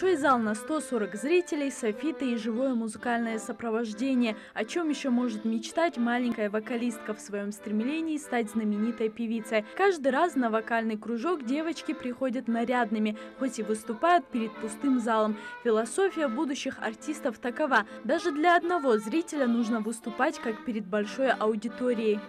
Большой зал на 140 зрителей, софиты и живое музыкальное сопровождение. О чем еще может мечтать маленькая вокалистка в своем стремлении стать знаменитой певицей? Каждый раз на вокальный кружок девочки приходят нарядными, хоть и выступают перед пустым залом. Философия будущих артистов такова: даже для одного зрителя нужно выступать как перед большой аудиторией.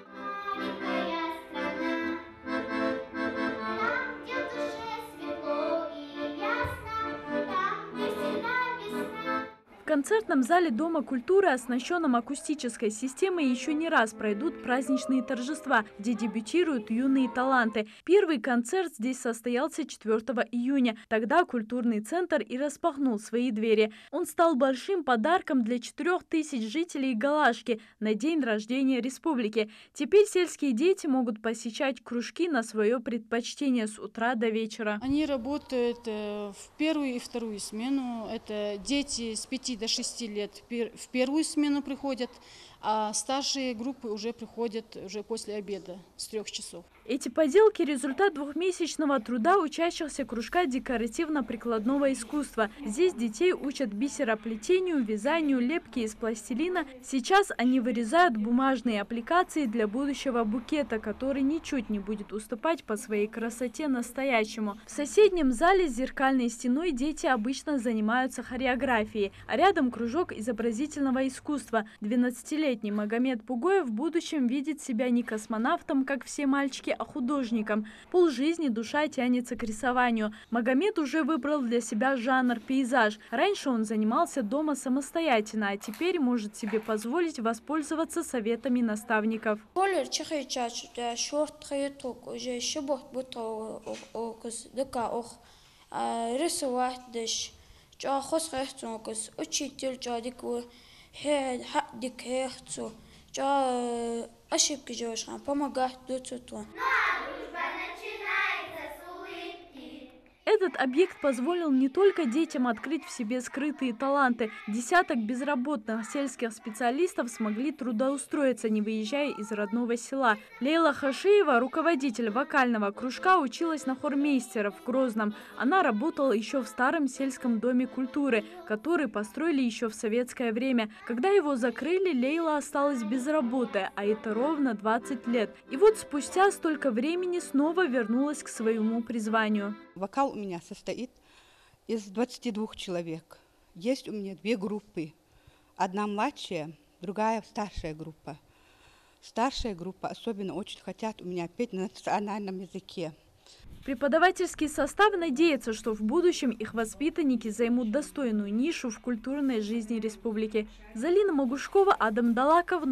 В концертном зале Дома культуры, оснащенном акустической системой, еще не раз пройдут праздничные торжества, где дебютируют юные таланты. Первый концерт здесь состоялся 4 июня. Тогда культурный центр и распахнул свои двери. Он стал большим подарком для 4000 жителей Галашки на день рождения республики. Теперь сельские дети могут посещать кружки на свое предпочтение с утра до вечера. Они работают в первую и вторую смену. Это дети с 5 до 6 лет в первую смену приходят, а старшие группы уже приходят уже после обеда с 3 часов. Эти поделки – результат двухмесячного труда учащихся кружка декоративно-прикладного искусства. Здесь детей учат бисероплетению, вязанию, лепке из пластилина. Сейчас они вырезают бумажные аппликации для будущего букета, который ничуть не будет уступать по своей красоте настоящему. В соседнем зале с зеркальной стеной дети обычно занимаются хореографией, а рядом кружок изобразительного искусства. 12-летний Магомед Пугоев в будущем видит себя не космонавтом, как все мальчики, а художником. Полжизни душа тянется к рисованию. Магомед уже выбрал для себя жанр пейзаж. Раньше он занимался дома самостоятельно, а теперь может себе позволить воспользоваться советами наставников. Ошибки девушкам помогать друг другу. Этот объект позволил не только детям открыть в себе скрытые таланты. Десяток безработных сельских специалистов смогли трудоустроиться, не выезжая из родного села. Лейла Хашиева, руководитель вокального кружка, училась на хормейстера в Грозном. Она работала еще в старом сельском доме культуры, который построили еще в советское время. Когда его закрыли, Лейла осталась без работы, а это ровно 20 лет. И вот спустя столько времени снова вернулась к своему призванию. Вокал у меня состоит из 22 человек. Есть у меня 2 группы. Одна младшая, другая старшая группа. Старшая группа особенно очень хотят у меня петь на национальном языке. Преподавательский состав надеется, что в будущем их воспитанники займут достойную нишу в культурной жизни республики. Залина Могушкова, Адам Далаков.